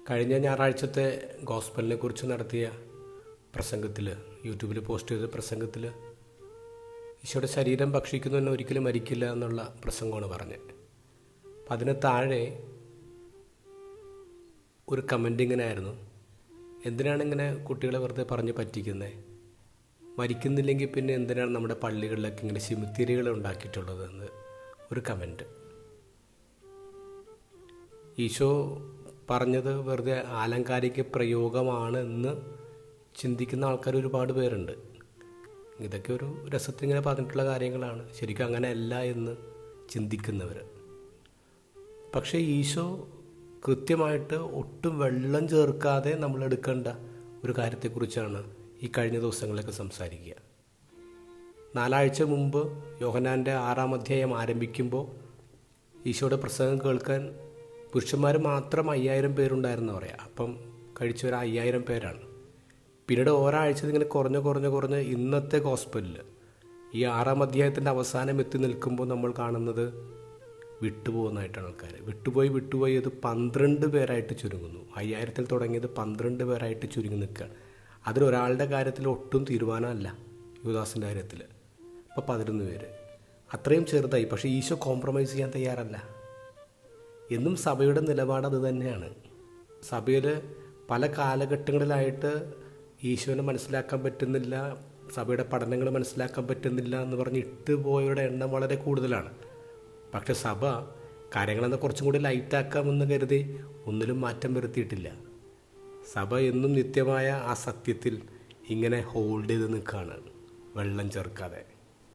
കഴിഞ്ഞ ഞായറാഴ്ചത്തെ ഗോസ്പലിനെ കുറിച്ച് നടത്തിയ പ്രസംഗത്തിൽ, യൂട്യൂബിൽ പോസ്റ്റ് ചെയ്ത പ്രസംഗത്തിൽ ഈശോയുടെ ശരീരം ഭക്ഷിക്കുന്നവന് ഒരിക്കലും മരിക്കില്ല എന്നുള്ള പ്രസംഗമാണ് പറഞ്ഞത്. അപ്പം അതിന് താഴെ ഒരു കമൻ്റ് ഇങ്ങനെ ആയിരുന്നു: എന്തിനാണ് ഇങ്ങനെ കുട്ടികളെ വെറുതെ പറഞ്ഞ് പറ്റിക്കുന്നത്? മരിക്കുന്നില്ലെങ്കിൽ പിന്നെ എന്തിനാണ് നമ്മുടെ പള്ളികളിലൊക്കെ ഇങ്ങനെ സിമിത്തിരികൾ ഉണ്ടാക്കിയിട്ടുള്ളതെന്ന് ഒരു കമൻറ്റ്. ഈശോ പറഞ്ഞത് വെറുതെ ആലങ്കാരിക പ്രയോഗമാണ് എന്ന് ചിന്തിക്കുന്ന ആൾക്കാർ ഒരുപാട് പേരുണ്ട്. ഇതൊക്കെ ഒരു രസത്തിങ്ങനെ പറഞ്ഞിട്ടുള്ള കാര്യങ്ങളാണ്, ശരിക്കും അങ്ങനെയല്ല എന്ന് ചിന്തിക്കുന്നവർ. പക്ഷേ ഈശോ കൃത്യമായിട്ട് ഒട്ടും വെള്ളം ചേർക്കാതെ നമ്മൾ എടുക്കേണ്ട ഒരു കാര്യത്തെക്കുറിച്ചാണ് ഈ കഴിഞ്ഞ ദിവസങ്ങളിലൊക്കെ സംസാരിക്കുക. 4 ആഴ്ച മുമ്പ് യോഹന്നാൻ്റെ 6-ാം അധ്യായം ആരംഭിക്കുമ്പോൾ ഈശോയുടെ പ്രസംഗം കേൾക്കാൻ പുരുഷന്മാർ മാത്രം 5000 പേരുണ്ടായിരുന്നു പറയാം. അപ്പം കഴിച്ചവർ 5000 പേരാണ്. പിന്നീട് ഒരാഴ്ച ഇങ്ങനെ കുറഞ്ഞ് ഇന്നത്തെ ഗോസ്പലിൽ ഈ 6-ാം അധ്യായത്തിൻ്റെ അവസാനം എത്തി നിൽക്കുമ്പോൾ നമ്മൾ കാണുന്നത് വിട്ടുപോകുന്നതായിട്ടാണ്. ആൾക്കാർ വിട്ടുപോയി അത് 12 പേരായിട്ട് ചുരുങ്ങുന്നു. 5000 തുടങ്ങിയത് 12 പേരായിട്ട് ചുരുങ്ങി നിൽക്കുകയാണ്. അതിലൊരാളുടെ കാര്യത്തിൽ ഒട്ടും തീരുമാനമല്ല, യൂദാസിൻ്റെ കാര്യത്തിൽ. അപ്പോൾ 11 പേര്, അത്രയും ചെറുതായി. പക്ഷേ ഈശോ കോംപ്രമൈസ് ചെയ്യാൻ തയ്യാറല്ല. എന്നും സഭയുടെ നിലപാട് അത് തന്നെയാണ്. സഭയിൽ പല കാലഘട്ടങ്ങളിലായിട്ട് ഈശോനെ മനസ്സിലാക്കാൻ പറ്റുന്നില്ല, സഭയുടെ പഠനങ്ങൾ മനസ്സിലാക്കാൻ പറ്റുന്നില്ല എന്ന് പറഞ്ഞ് ഇട്ടുപോയവരുടെ എണ്ണം വളരെ കൂടുതലാണ്. പക്ഷെ സഭ കാര്യങ്ങളെന്ന് കുറച്ചും കൂടി ലൈറ്റാക്കാമെന്ന് കരുതി ഒന്നിലും മാറ്റം വരുത്തിയിട്ടില്ല. സഭ എന്നും നിത്യമായ ആ സത്യത്തിൽ ഇങ്ങനെ ഹോൾഡ് ചെയ്ത് നിൽക്കുകയാണ്, വെള്ളം ചേർക്കാതെ.